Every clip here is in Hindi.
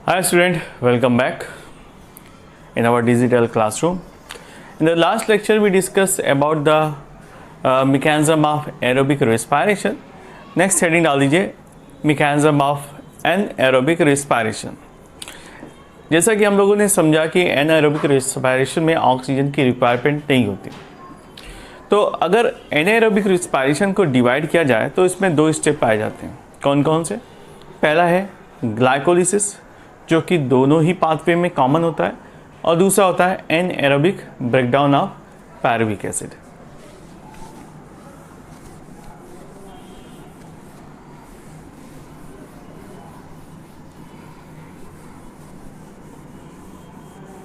Hi student, welcome back in our digital classroom. In the last lecture we discussed about the mechanism of aerobic respiration. Next heading डाल दीजिए mechanism of anaerobic respiration. जैसा कि हम लोगों ने समझा कि anaerobic respiration में ऑक्सीजन की रिक्वायरमेंट नहीं होती, तो अगर anaerobic respiration को डिवाइड किया जाए तो इसमें दो स्टेप पाए जाते हैं. कौन कौन से? पहला है ग्लाइकोलिसिस, जो कि दोनों ही पाथवे में कॉमन होता है, और दूसरा होता है anaerobic breakdown of pyruvic acid.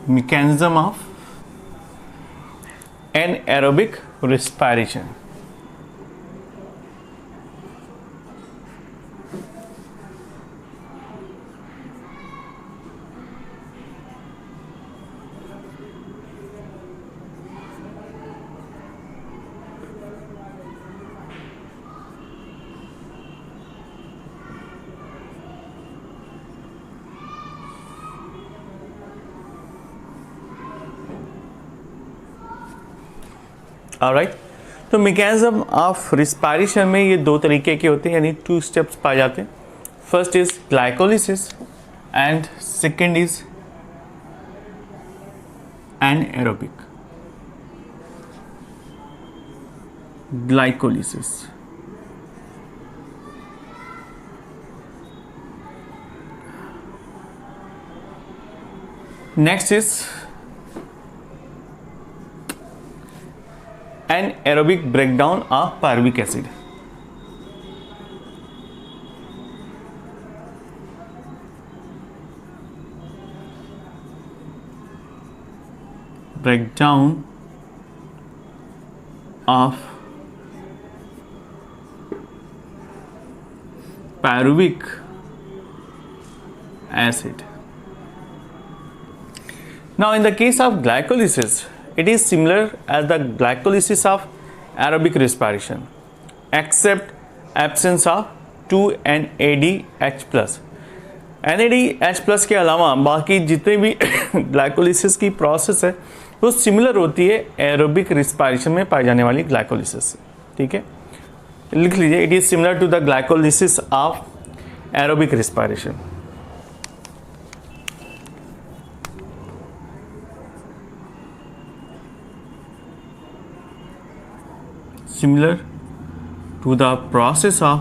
Mechanism of anaerobic respiration. Alright, तो मैकेनिज्म ऑफ रिस्पायरेशन में ये दो तरीके के होते हैं, यानी टू स्टेप्स पाए जाते हैं. First is glycolysis and second is anaerobic glycolysis. Next is anaerobic breakdown of pyruvic acid. Breakdown of pyruvic acid. Now in the case of glycolysis, it is similar as the glycolysis of aerobic respiration, except absence of 2NADH+. NADH+ के अलावा बाकी जितने भी ग्लाइकोलिसिस की प्रोसेस है वो सिमिलर होती है एरोबिक रिस्पायरेशन में पाई जाने वाली ग्लाइकोलिसिस से. ठीक है, लिख लीजिए, it is similar to the glycolysis of aerobic respiration. Similar to the process of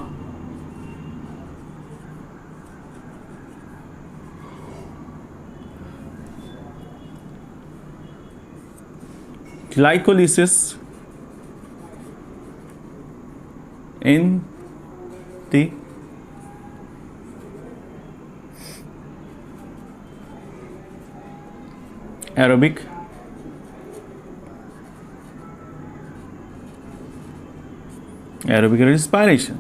glycolysis in the aerobic respiration.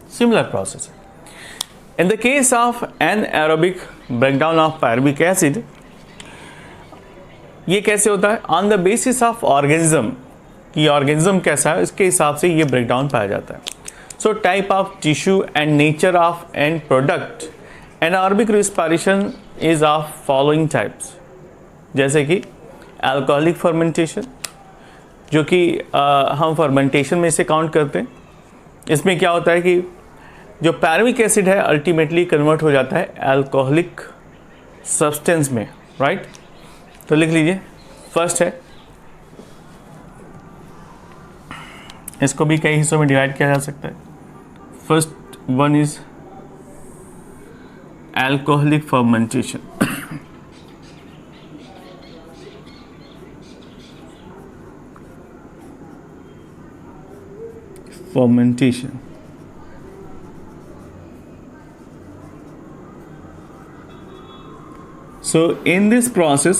Similar process. In the case of anaerobic breakdown of pyruvic acid, ये कैसे होता है? On the basis of organism, कि ऑर्गेनिज्म कैसा है इसके हिसाब से ये ब्रेकडाउन पाया जाता है. So type of tissue and nature of and product anaerobic respiration is of following types, जैसे कि अल्कोहलिक फर्मेंटेशन, जो कि हम फर्मेंटेशन में इसे काउंट करते हैं. इसमें क्या होता है कि जो पायरुविक एसिड है अल्टीमेटली कन्वर्ट हो जाता है अल्कोहलिक सब्सटेंस में, राइट. तो लिख लीजिए, फर्स्ट है, इसको भी कई हिस्सों में डिवाइड किया जा सकता है. First one is alcoholic fermentation. fermentation. So in this process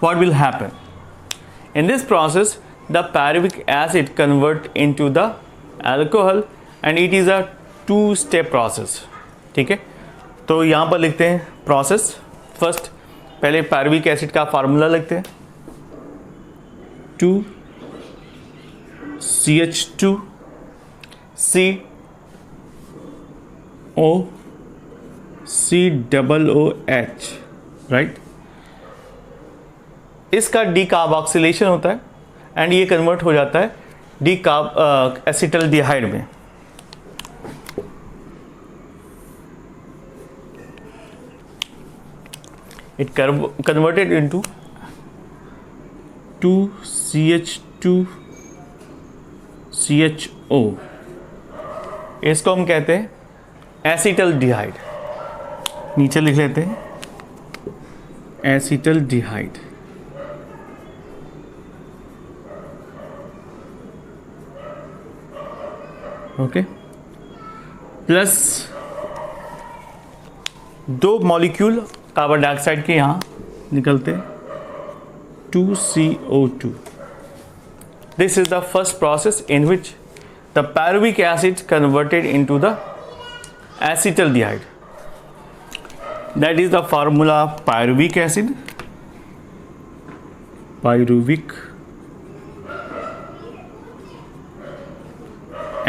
what will happen? In this process the pyruvic acid convert into the alcohol and it is a two-step process. ठीक है, तो यहाँ पर लिखते हैं प्रोसेस. फर्स्ट पहले पायरुविक एसिड का फार्मूला लिखते हैं, 2CH2COOH COOH, राइट। इसका डीकार्बोक्सिलेशन होता है एंड ये कन्वर्ट हो जाता है एसिटल्डिहाइड में। It converted into 2CH2CHO। इसको हम कहते हैं एसिटल्डिहाइड। नीचे लिख लेते हैं acetaldehyde. Okay, plus 2 molecule carbon dioxide के यहाँ निकलते हैं 2CO2। This is the first process in which the pyruvic acid converted into the acetaldehyde. That is the formula pyruvic acid. Pyruvic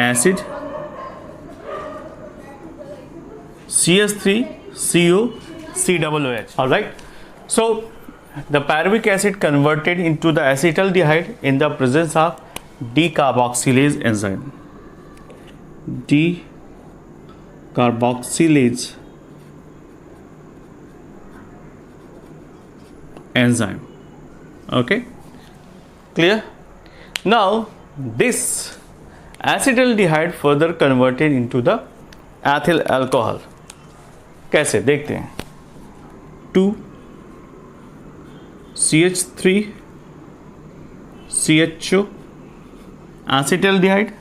acid CH3COCOOH. All right. So the pyruvic acid converted into the acetaldehyde in the presence of decarboxylase enzyme. Decarboxylase enzyme. Okay, clear? Now this acetaldehyde further converted into the ethyl alcohol. कैसे देखते हैं? 2CH3CHO acetaldehyde,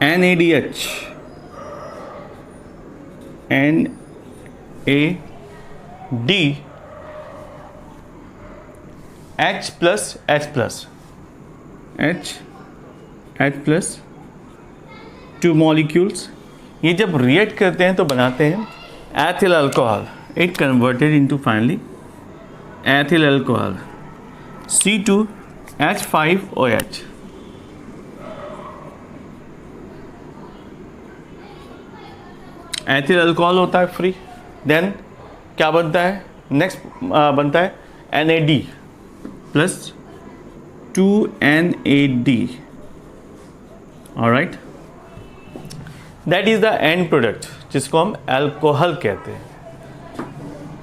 NADH, NAD, H plus H plus H plus 2 molecules. ये जब रिएक्ट करते हैं तो बनाते हैं ethyl alcohol. It converted into finally ethyl alcohol C2H5OH. Ethyl alcohol होता है फ्री. देन क्या बनता है? नेक्स्ट बनता है NAD plus 2NAD. Alright, that is the end product जिसको हम अल्कोहल कहते हैं.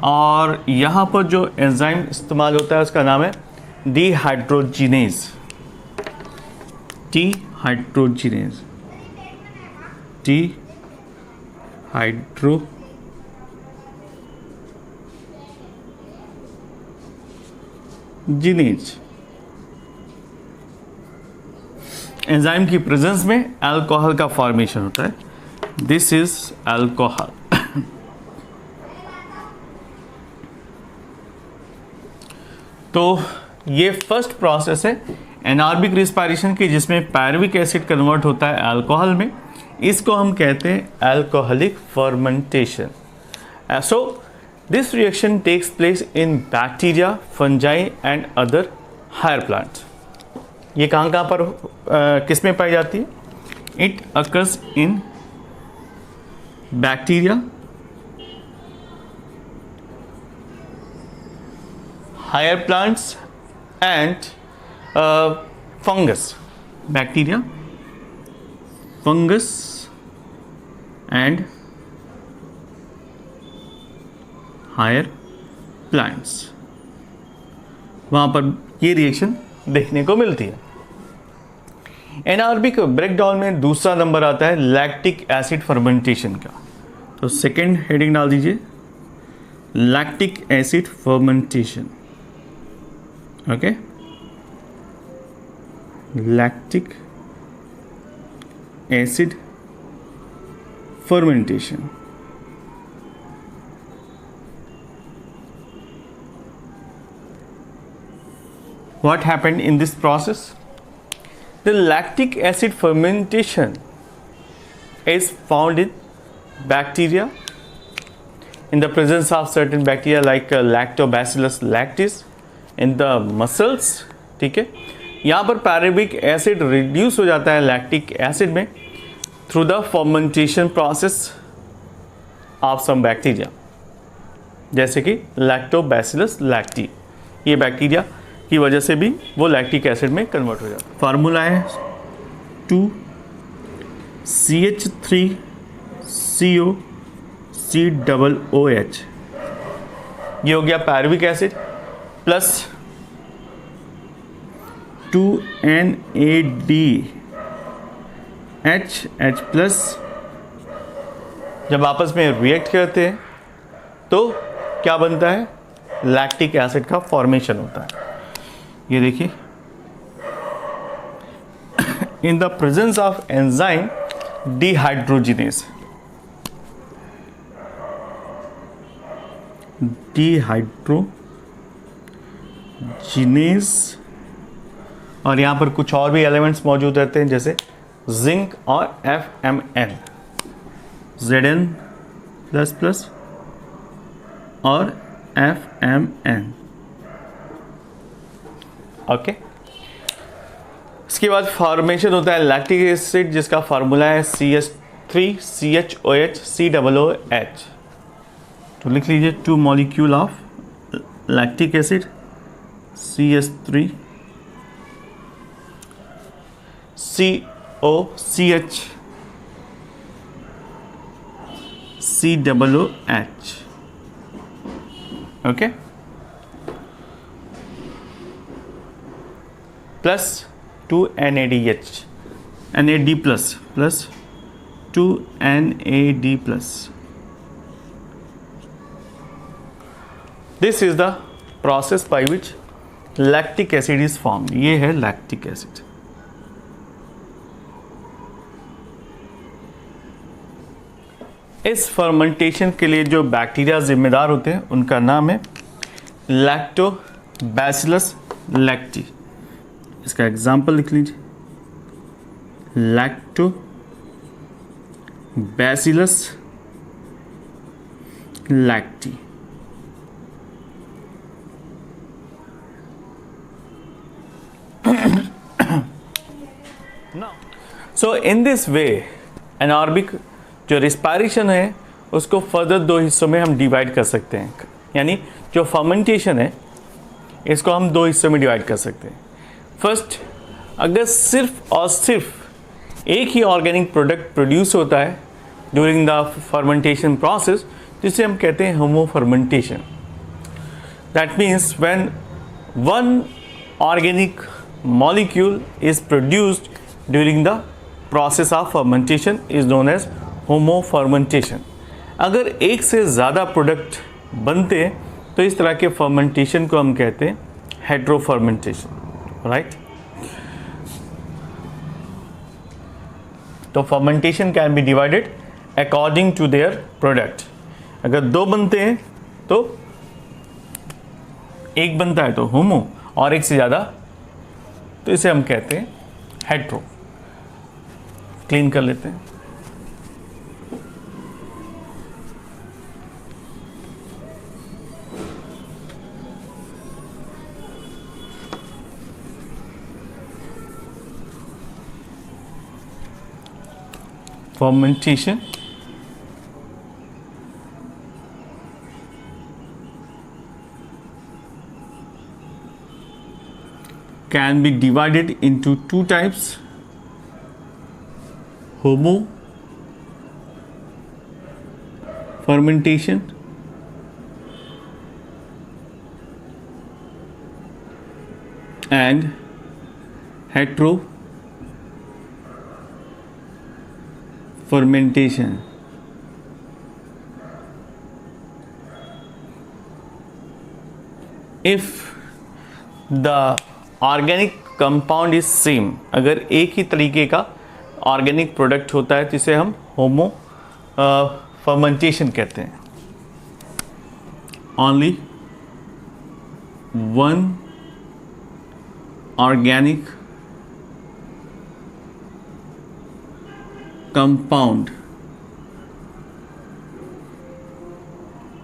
और यहाँ पर जो एंजाइम इस्तेमाल होता है उसका नाम है डिहाइड्रोजिनेज. Dehydrogenase dehydrogenase. एंजाइम की प्रेजेंस में अल्कोहल का फॉर्मेशन होता है. This is alcohol. तो ये फर्स्ट प्रोसेस है एनारबिक रिस्पायरेशन की, जिसमें पायरुविक एसिड कन्वर्ट होता है अल्कोहल में. इसको हम कहते हैं alcoholic fermentation. So this reaction takes place in bacteria, fungi and other higher plants. ये कहाँ पर किस में पाई जाती है? It occurs in bacteria, higher plants and fungus. Bacteria, fungus and higher plants, वहाँ पर ये रिएक्शन देखने को मिलती है. एनारबिक ब्रेकडाउन में दूसरा नंबर आता है लैक्टिक एसिड फर्मेंटेशन का. तो सेकेंड हेडिंग डाल दीजिए, lactic acid fermentation. Okay, lactic acid fermentation. What happened in this process? The lactic acid fermentation is found in bacteria in the presence of certain bacteria like Lactobacillus lactis in the muscles. ठीक है, यहाँ पर पायरुविक एसिड रिड्यूस हो जाता है लैक्टिक एसिड में through the fermentation process. Of some bacteria, जैसे कि लैक्टोबैसिलस लैक्टी। ये बैक्टीरिया की वजह से भी वो लैक्टिक एसिड में कन्वर्ट हो जाता है। फार्मूला है 2CH3COCOOH, ये हो गया pyruvic acid, plus 2NADH plus, जब आपस में रिएक्ट करते हैं तो क्या बनता है, लैक्टिक एसिड का फॉर्मेशन होता है। ये देखिए, in the presence of enzyme dehydrogenase, और यहाँ पर कुछ और भी एलिमेंट्स मौजूद रहते हैं, जैसे जिंक और FMN, Zn प्लस प्लस और FMN। ओके, इसके बाद फॉर्मेशन होता है लैक्टिक एसिड, जिसका फार्मूला है CH3CHOOH तो लिख लीजिए 2 molecule of lactic acid CH3 COCH COOH। Okay, plus 2NADH NAD plus 2NAD plus. This is the process by which lactic acid is form. ये है लैक्टिक एसिड। इस फर्मेंटेशन के लिए जो बैक्टीरिया जिम्मेदार होते हैं उनका नाम है लैक्टोबैसिलस लैक्टी। इसका एग्जाम्पल लिख लीजिए, lactobacillus lacti. So in this way anaerobic जो रिस्पायरेशन है उसको फर्दर 2 हिस्सों में हम डिवाइड कर सकते हैं, यानी जो फर्मेंटेशन है इसको हम 2 हिस्सों में डिवाइड कर सकते हैं। फर्स्ट, अगर सिर्फ और सिर्फ एक ही ऑर्गेनिक प्रोडक्ट प्रोड्यूस होता है ड्यूरिंग द फर्मेंटेशन प्रोसेस, जिसे हम कहते हैं homo fermentation. That means when one organic molecule is produced during the process of fermentation is known as homo fermentation. अगर एक से ज़्यादा प्रोडक्ट बनते हैं तो इस तरह के फर्मेंटेशन को हम कहते हैं हेट्रो फर्मेंटेशन, राइट। तो fermentation can be divided according to their product. अगर 2 बनते हैं तो एक बनता है तो होमो, और एक से ज़्यादा तो इसे हम कहते हैं हेट्रो। क्लीन कर लेते हैं। Fermentation can be divided into 2 types: homo fermentation and hetero fermentation. If the organic compound is same, अगर एक ही तरीके का ऑर्गेनिक प्रोडक्ट होता है जिसे हम होमो फर्मेंटेशन कहते हैं। Only one organic compound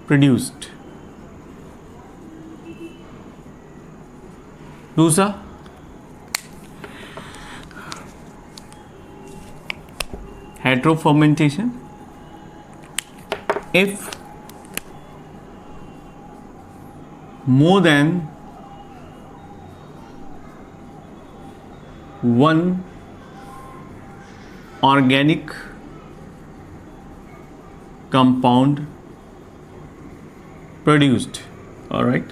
produced। दूसरा, hetero fermentation, if more than one organic compound produced. All right,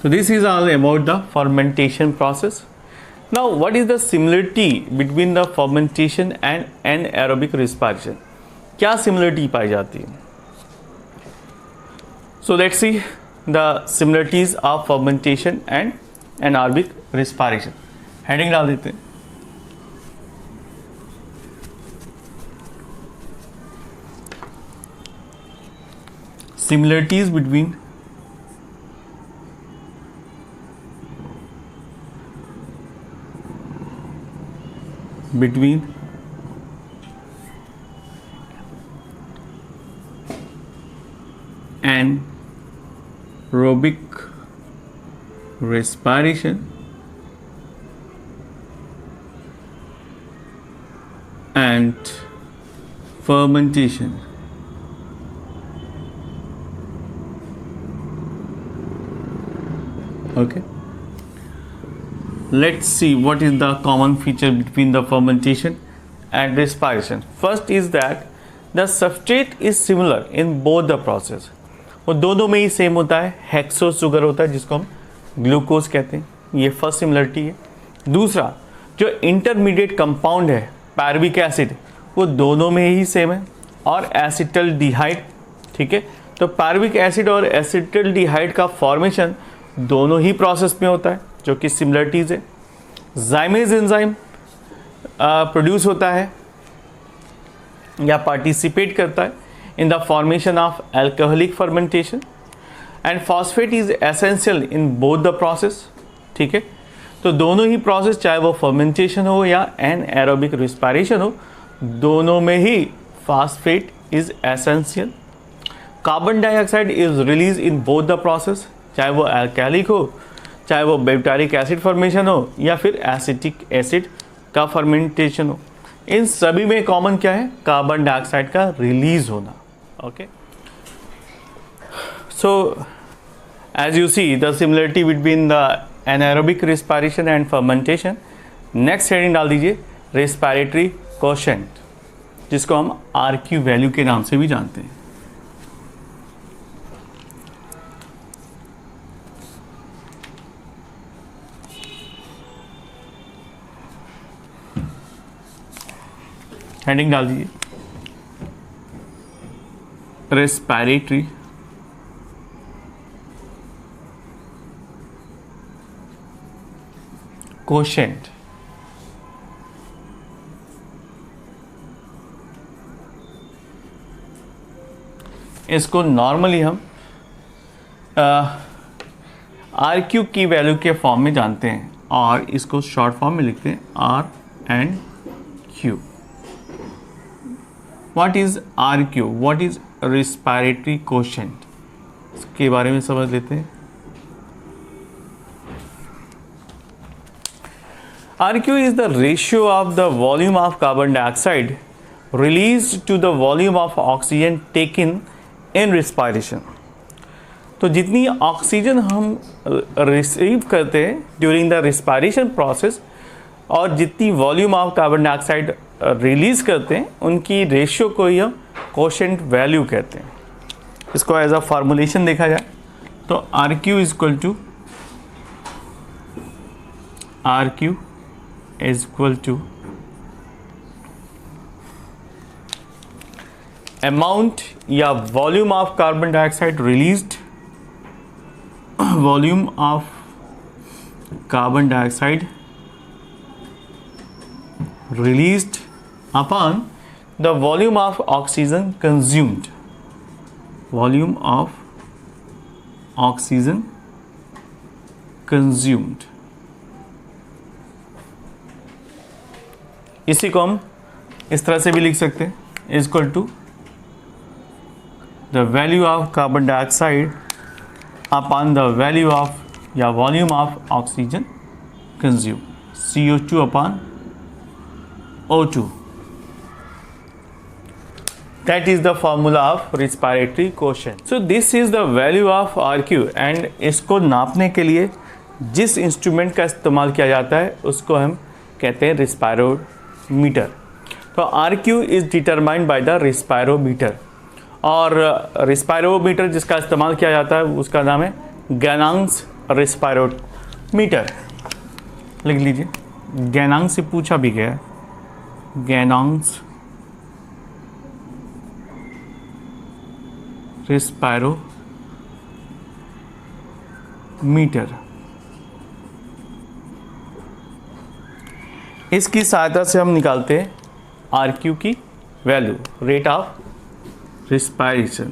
so this is all about the fermentation process. Now what is the similarity between the fermentation and anaerobic respiration? क्या similarity पाई जाती है? So let's see the similarities of fermentation and anaerobic respiration. Heading डाल देते हैं. Similarities between anaerobic respiration and fermentation. Okay, let's see what is the common feature between the fermentation and respiration. First is that the substrate is similar in both the process. वो दोनों में ही सेम होता है, हेक्सो शुगर होता है जिसको हम ग्लूकोज कहते हैं. ये फर्स्ट सिमिलरिटी है. दूसरा, जो इंटरमीडिएट कंपाउंड है पायरुविक एसिड, वो दोनों में ही सेम है. और एसिटल्डिहाइड, ठीक है, तो पायरुविक एसिड और एसिटल्डिहाइड का फॉर्मेशन दोनों ही प्रोसेस में होता है, जो कि सिमिलरिटीज है. जाइमेज एंजाइम प्रोड्यूस होता है या पार्टिसिपेट करता है in the formation of alcoholic fermentation, and phosphate is essential in both the process. ठीक है, तो दोनों ही प्रोसेस, चाहे वो फर्मेंटेशन हो या एनाएरोबिक रिस्पायरेशन हो, दोनों में ही phosphate is essential. Carbon dioxide is release in both the process, चाहे वो अल्कैलिक हो, चाहे वो ब्यूटारिक एसिड फॉर्मेशन हो या फिर एसिटिक एसिड का फर्मेंटेशन हो. इन सभी में कॉमन क्या है? कार्बन डाइऑक्साइड का रिलीज होना. Okay, so as you see the similarity between the anaerobic respiration and fermentation. Next heading डाल दीजिए रेस्पिरेटरी कोशेंट, जिसको हम RQ वैल्यू के नाम से भी जानते हैं. हेडिंग डाल दीजिए रेस्पिरेटरी कोशेंट. इसको नॉर्मली हम RQ की वैल्यू के फॉर्म में जानते हैं और इसको शॉर्ट फॉर्म में लिखते हैं R&Q. What is RQ? What is respiratory quotient? इसके बारे में समझ लेते हैं. RQ is the ratio of the volume of carbon dioxide released to the volume of oxygen taken in respiration. तो जितनी ऑक्सीजन हम रिसीव करते हैं ड्यूरिंग द रिस्पायरेशन प्रोसेस और जितनी volume of carbon dioxide release करते हैं, उनकी रेशियो को ही हम कोशेंट वैल्यू कहते हैं. इसको एज अ फॉर्मुलेशन देखा जाए तो RQ is equal to amount या volume of carbon dioxide released, volume of carbon dioxide released upon the volume of oxygen consumed. Volume of oxygen consumed. इसी को हम इस तरह से भी लिख सकते हैं, is equal to the value of carbon dioxide upon the value of या volume of oxygen consume, CO2 upon O2. That is the formula of respiratory quotient. So this is the value of RQ and इसको नापने के लिए जिस इंस्ट्रूमेंट का इस्तेमाल किया जाता है उसको हम कहते हैं रिस्पायरोमीटर. तो RQ is determined by the respirometer और रिस्पायरोमीटर जिसका इस्तेमाल किया जाता है उसका नाम है गैनांग्स रिस्पायरोमीटर. लिख लीजिए, गैनांग से पूछा भी गया, गैनांग्स रिस्पायरोमीटर. इसकी सहायता से हम निकालते हैं RQ की value, rate of respiration,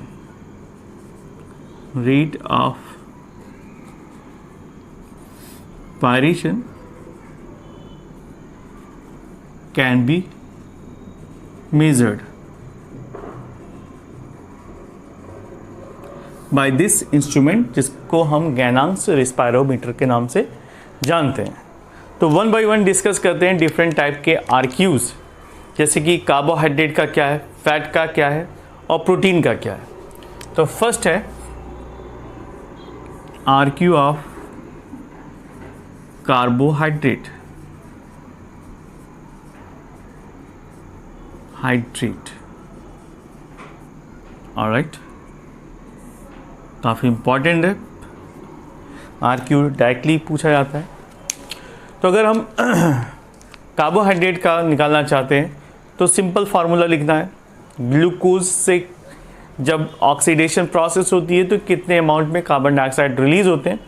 rate of respiration can be measured by this instrument जिसको हम गैनांग्स रिस्पायरोमीटर के नाम से जानते हैं. तो वन बाय वन डिस्कस करते हैं डिफरेंट टाइप के RQs, जैसे कि कार्बोहाइड्रेट का क्या है, फैट का क्या है और प्रोटीन का क्या है. तो फर्स्ट है RQ ऑफ कार्बोहाइड्रेट, ऑलराइट, काफ़ी इंपॉर्टेंट है. RQ डायरेक्टली पूछा जाता है. तो अगर हम कार्बोहाइड्रेट का निकालना चाहते हैं तो सिंपल फार्मूला लिखना है. ग्लूकोज से जब ऑक्सीडेशन प्रोसेस होती है तो कितने अमाउंट में कार्बन डाइऑक्साइड रिलीज होते हैं,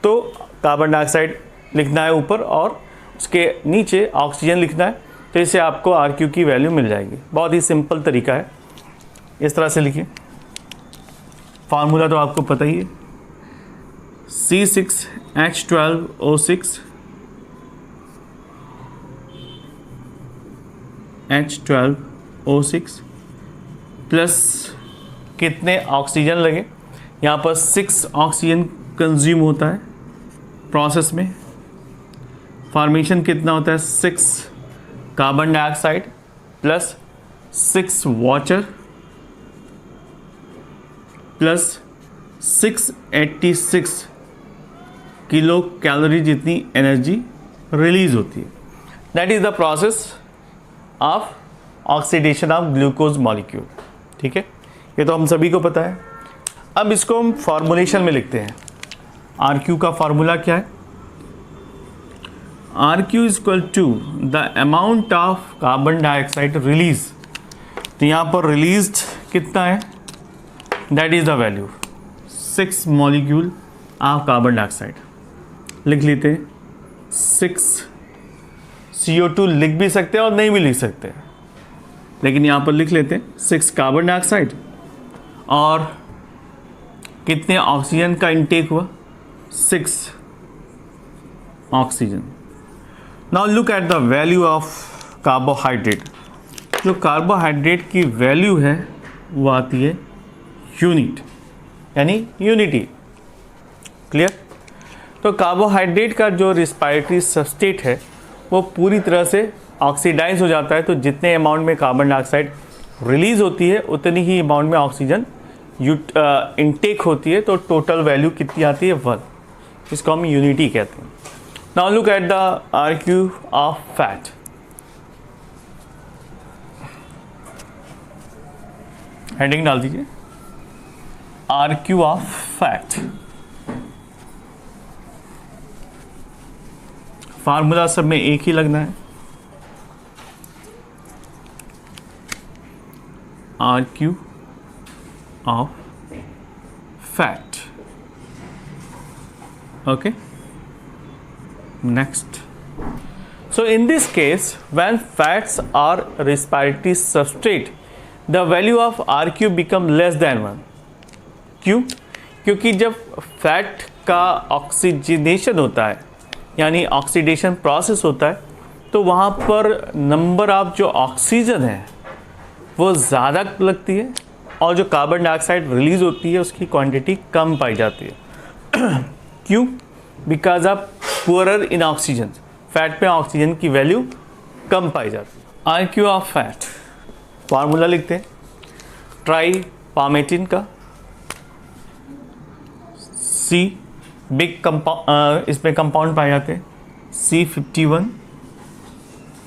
तो कार्बन डाइऑक्साइड लिखना है ऊपर और उसके नीचे ऑक्सीजन लिखना है. तो इससे आपको RQ की वैल्यू मिल जाएगी. बहुत ही सिंपल तरीका है. इस तरह से लिखिए, फार्मूला तो आपको पता ही है, C6H12O6 H12O6 प्लस कितने ऑक्सीजन लगे, यहाँ पर 6 ऑक्सीजन कंज्यूम होता है प्रोसेस में. फॉर्मेशन कितना होता है, 6 carbon dioxide plus 6 water plus 686 kilo calorie जितनी एनर्जी रिलीज होती है. That is the process of oxidation of glucose molecule. ठीक है, ये तो हम सभी को पता है. अब इसको हम फॉर्मुलेशन में लिखते हैं. RQ का फॉर्मूला क्या है, RQ is equal to the amount of carbon dioxide release. तो यहाँ पर रिलीज्ड कितना है, that is the value 6 molecule of carbon dioxide. लिख लेते हैं 6. CO2 लिख भी सकते हैं और नहीं भी लिख सकते हैं, लेकिन यहाँ पर लिख लेते हैं 6 कार्बन डाइऑक्साइड और कितने ऑक्सीजन का इनटेक हुआ, 6 oxygen. Now look at the value of carbohydrate. जो कार्बोहाइड्रेट की वैल्यू है वो आती है यूनिट, यानी यूनिटी. क्लियर. तो कार्बोहाइड्रेट का जो रिस्पायरेटरी सबस्ट्रेट है वो पूरी तरह से ऑक्सीडाइज हो जाता है. तो जितने अमाउंट में कार्बन डाइऑक्साइड रिलीज होती है उतनी ही अमाउंट में ऑक्सीजन इनटेक होती है. तो टोटल वैल्यू कितनी आती है, 1. इसको हम यूनिटी कहते हैं. Now look at the RQ of fat. Heading डाल दीजिए, RQ ऑफ फैट. फार्मूला सब में एक ही लगना है, RQ of fat. Okay, next. So in this case, when fats are respiratory substrate, the value of RQ become less than 1. क्यों? क्योंकि जब फैट का ऑक्सीजनेशन होता है यानी ऑक्सीडेशन प्रोसेस होता है तो वहाँ पर नंबर ऑफ जो ऑक्सीजन है वो ज़्यादा लगती है और जो कार्बन डाइऑक्साइड रिलीज होती है उसकी क्वांटिटी कम पाई जाती है. क्यों? Because of poorer in oxygen. Fat में ऑक्सीजन की वैल्यू कम पाई जाती है. RQ ऑफ फैट फार्मूला लिखते हैं, ट्राई पामेटिन का, सी बिग कंपाउंड, इसमें कंपाउंड पाए जाते हैं C51,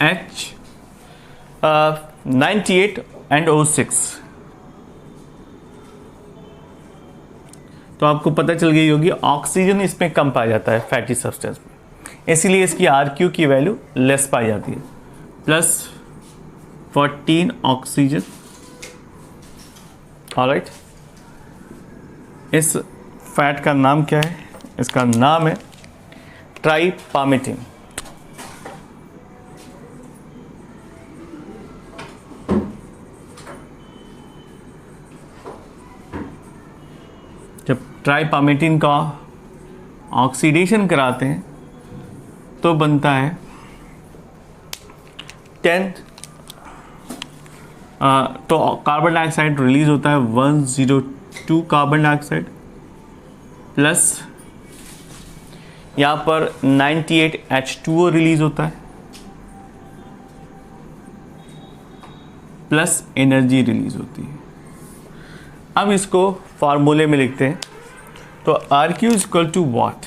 H 98 एंड O6। तो आपको पता चल गई होगी ऑक्सीजन इसमें कम पाया जाता है फैटी सब्सटेंस में, इसीलिए इसकी RQ की वैल्यू लेस पाई जाती है, +14 ऑक्सीजन। ऑलराइट, इस फैट का नाम क्या है? इसका नाम है ट्राइपामेटिन। जब ट्राइपामेटिन का ऑक्सीडेशन कराते हैं तो बनता है 10, तो कार्बन डाइऑक्साइड रिलीज होता है 102 कार्बन डाइऑक्साइड, प्लस यहाँ पर 98 H2O रिलीज होता है, प्लस एनर्जी रिलीज होती है। अब इसको फार्मूले में लिखते हैं, तो RQ is equal to what?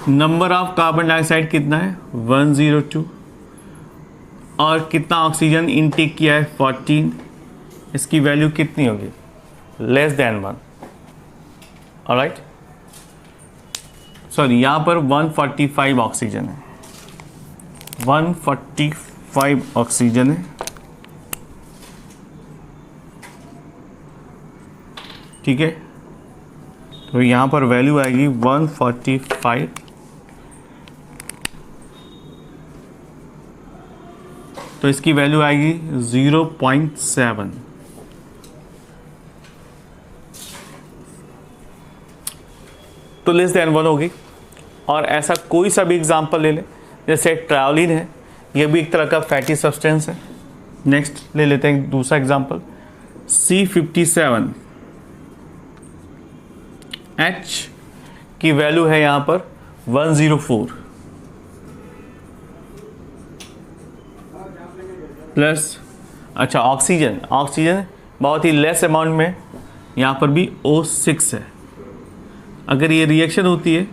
Number of carbon dioxide कितना है? 102, और कितना ऑक्सीजन इनटेक किया है? 14। इसकी वैल्यू कितनी होगी? Less than 1। ऑलराइट, सॉरी, यहाँ पर 145 ऑक्सीजन है, 145 ऑक्सीजन है, ठीक है। तो यहाँ पर वैल्यू आएगी 145, तो इसकी वैल्यू आएगी 0.7। तो लेस देन 1 होगी। और ऐसा कोई सा भी एग्जांपल ले लें, जैसे ट्रायोलिन है, ये भी एक तरह का फैटी सब्सटेंस है। नेक्स्ट ले लेते हैं दूसरा एग्जांपल, C57, H की वैल्यू है यहाँ पर 104, प्लस अच्छा ऑक्सीजन बहुत ही लेस अमाउंट में, यहाँ पर भी O6 है। अगर ये रिएक्शन होती है,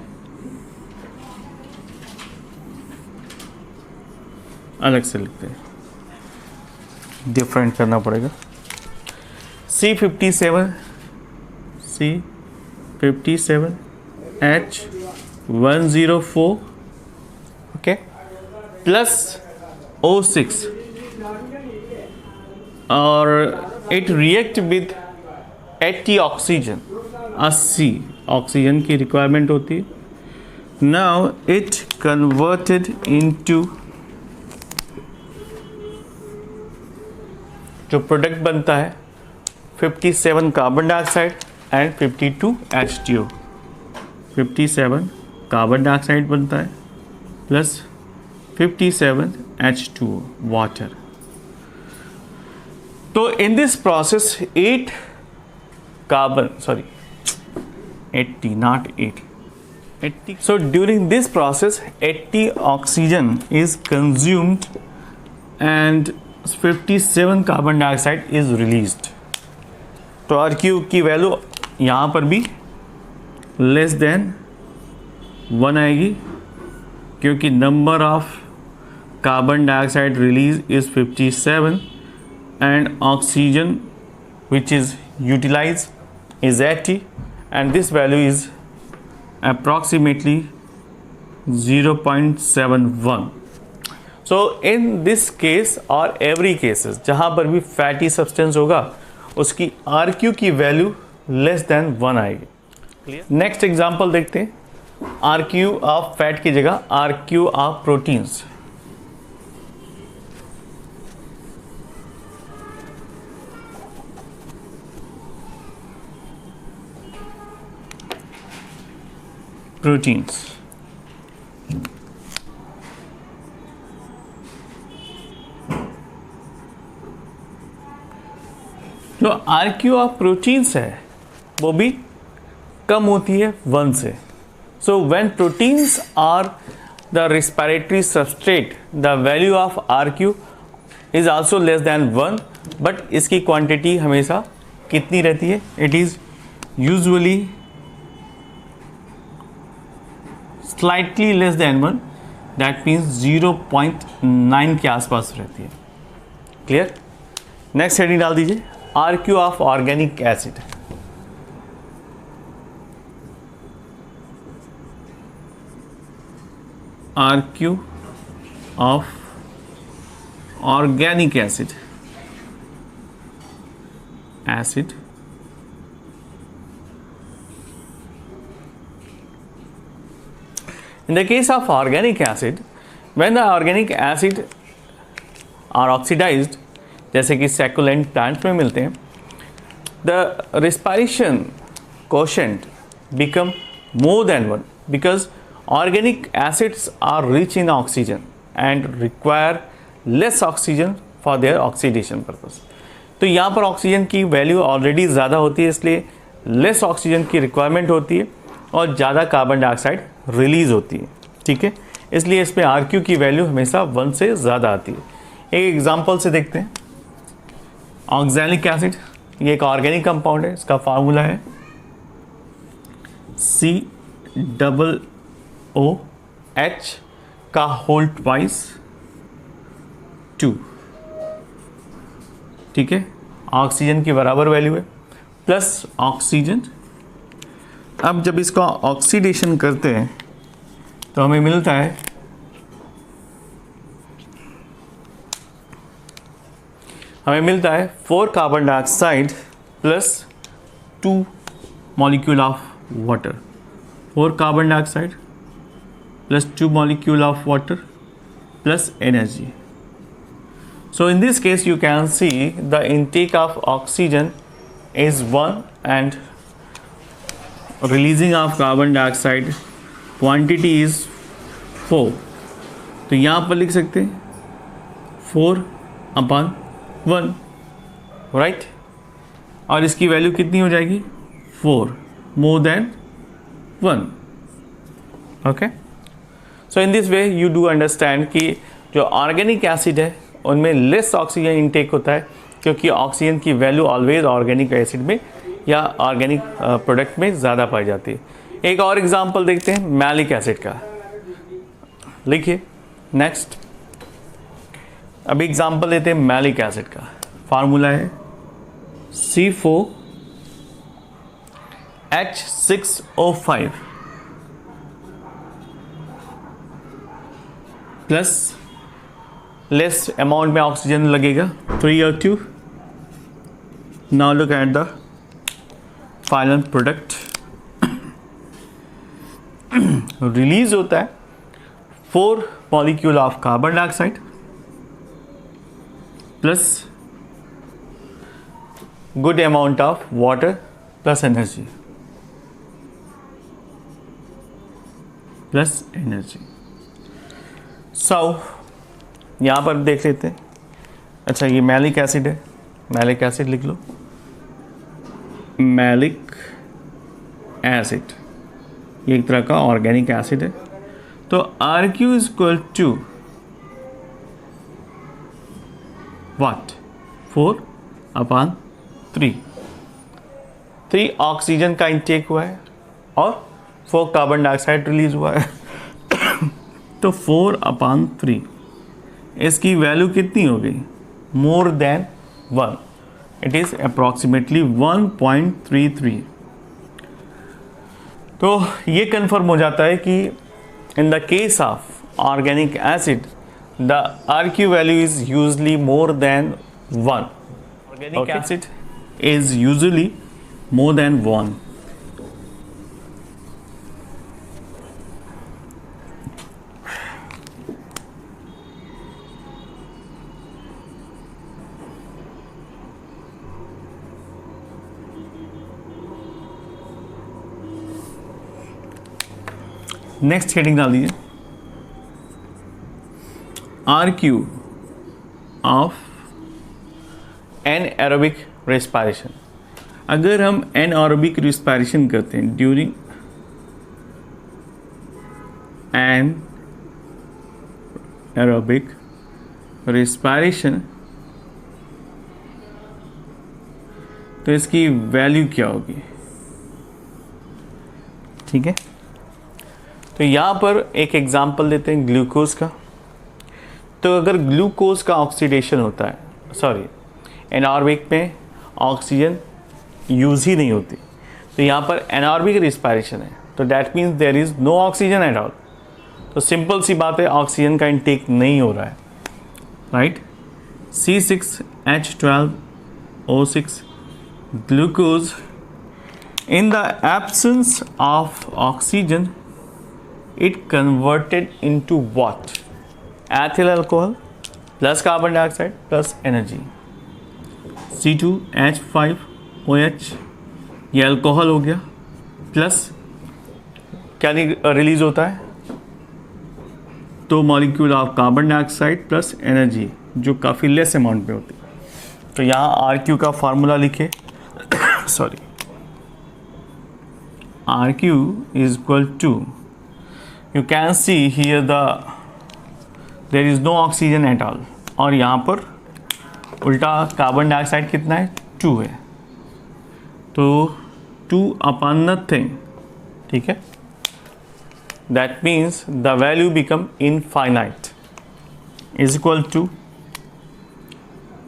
अलग से लिखते हैं, डिफरेंट करना पड़ेगा। C57 H104, okay, plus O6, और it react with 80 oxygen, 80 oxygen की रिक्वायरमेंट होती है। नाउ इट कन्वर्टेड इनटू, जो प्रोडक्ट बनता है 57 carbon dioxide and 52 H2O। 57 carbon dioxide बनता है प्लस 57 H2O वाटर। तो in this process 80 not 8, 80, so during this process 80 oxygen is consumed and 57 carbon dioxide is released। तो RQ की वैल्यू यहाँ पर भी लेस देन 1 आएगी, क्योंकि number of carbon dioxide release is 57 and oxygen which is utilized is 80, and this value is approximately 0.71। so in this case or every cases जहाँ पर भी फैटी सब्सटेंस होगा उसकी RQ की वैल्यू लेस देन 1 आएगी। नेक्स्ट एग्जांपल देखते हैं, RQ ऑफ फैट की जगह RQ ऑफ प्रोटीन्स। प्रोटीन्स, जो RQ ऑफ प्रोटीन्स है वो भी कम होती है 1 से। So when proteins are the respiratory substrate, the value of RQ is also less than 1, but इसकी क्वांटिटी हमेशा कितनी रहती है? It is usually slightly less than 1, that means 0.9 के आसपास रहती है। क्लियर? नेक्स्ट हेडिंग डाल दीजिए, RQ of organic acid. RQ of organic acid in the case of organic acid, when the organic acid are oxidized, जैसे कि सैकुलेंट प्लांट में मिलते हैं, the respiration quotient become more than 1 because organic acids are rich in oxygen and require less oxygen for their oxidation purpose. तो यहाँ पर ऑक्सीजन की वैल्यू ऑलरेडी ज़्यादा होती है, इसलिए लेस ऑक्सीजन की रिक्वायरमेंट होती है और ज़्यादा कार्बन डाइऑक्साइड रिलीज होती है। ठीक है, इसलिए इसमें RQ की वैल्यू हमेशा 1 से ज़्यादा आती है। एक एग्जांपल से देखते हैं, ऑक्सैलिक एसिड, ये एक ऑर्गेनिक कंपाउंड है, इसका फार्मूला है COOH का होल ट्वाइस 2। ठीक है, ऑक्सीजन की बराबर वैल्यू है, प्लस ऑक्सीजन। अब जब इसका ऑक्सीडेशन करते हैं तो हमें मिलता है हमें मिलता है 4 carbon dioxide plus 2 molecule of water. 4 carbon dioxide plus 2 molecule of water plus energy. So in this case you can see the intake of oxygen is 1 and releasing of carbon dioxide quantity is 4। तो यहाँ पर लिख सकते हैं 4/1, राइट? और इसकी वैल्यू कितनी हो जाएगी? 4 more than 1। Okay, so in this way you do understand कि जो ऑर्गेनिक एसिड है उनमें लेस ऑक्सीजन इनटेक होता है, क्योंकि ऑक्सीजन की वैल्यू ऑलवेज ऑर्गेनिक एसिड में या ऑर्गेनिक प्रोडक्ट में ज़्यादा पाई जाती है। एक और एग्जांपल देखते हैं मैलिक एसिड का, लिखिए नेक्स्ट। अभी एग्जांपल लेते हैं मैलिक एसिड का, फार्मूला है C4H6O5 प्लस लेस अमाउंट में ऑक्सीजन लगेगा 3O2। Now look at the final product. Release होता है 4 molecule of carbon dioxide plus good amount of water plus energy so यहाँ पर देख लेते हैं। अच्छा, ये मैलिक एसिड है, मैलिक एसिड लिख लो, मैलिक एसिड ये एक तरह का ऑर्गेनिक एसिड है। तो RQ is equal to what? 4/3। 3 oxygen का इंटेक हुआ है और 4 कार्बन डाइऑक्साइड रिलीज हुआ है। तो 4/3 इसकी वैल्यू कितनी हो गई? More than 1। It is approximately 1.33। तो ये कंफर्म हो जाता है कि in the case of organic acid the RQ value is usually more than 1। Organic acid is usually more than 1। Next heading डाल दीजिए, RQ ऑफ एनएरोबिक रेस्पिरेशन। अगर हम एनएरोबिक रेस्पिरेशन करते हैं ड्यूरिंग एनएरोबिक रिस्पायरेशन, तो इसकी वैल्यू क्या होगी? ठीक है, तो यहाँ पर एक एग्जांपल देते हैं ग्लूकोज का। तो अगर ग्लूकोज का ऑक्सीडेशन होता है, सॉरी एनारोबिक में ऑक्सीजन यूज़ ही नहीं होती, तो यहाँ पर एनारोबिक रिस्पायरेशन है, तो that means there is no oxygen at all. तो सिंपल सी बात है, ऑक्सीजन का इनटेक नहीं हो रहा है, right. C6H12O6 glucose in the absence of oxygen it converted into what? Ethyl alcohol plus carbon dioxide plus energy, C2H5OH, ये अल्कोहल हो गया, प्लस क्या रिलीज होता है? तो molecule of carbon dioxide plus energy, जो काफ़ी लेस अमाउंट में होती है। तो यहाँ RQ का फार्मूला लिखे, sorry RQ is equal to, you can see here there is no oxygen at all, और यहाँ पर उल्टा कार्बन डाइऑक्साइड कितना है? 2 है, तो 2 upon nothing, ठीक है। That means the value become infinite is equal to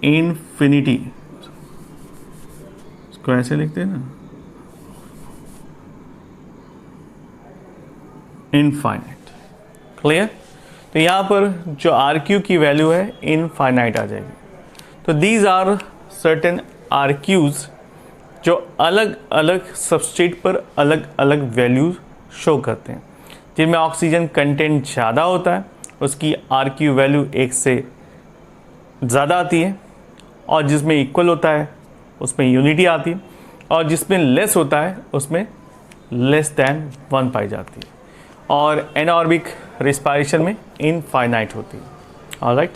infinity, इसको ऐसे लिखते हैं ना, इनफाइनाइट। क्लियर? तो यहाँ पर जो RQ की वैल्यू है इनफाइनाइट आ जाएगी। तो दीज आर सर्टेन RQs जो अलग अलग सबस्ट्रेट पर अलग अलग वैल्यू शो करते हैं। जिनमें ऑक्सीजन कंटेंट ज़्यादा होता है उसकी RQ वैल्यू 1 से ज़्यादा आती है, और जिसमें इक्वल होता है उसमें यूनिटी आती है, और जिसमें लेस होता है उसमें लेस दैन 1 पाई जाती है, और एनारोबिक रिस्पायरेशन में इनफाइनाइट होती है। ऑलराइट।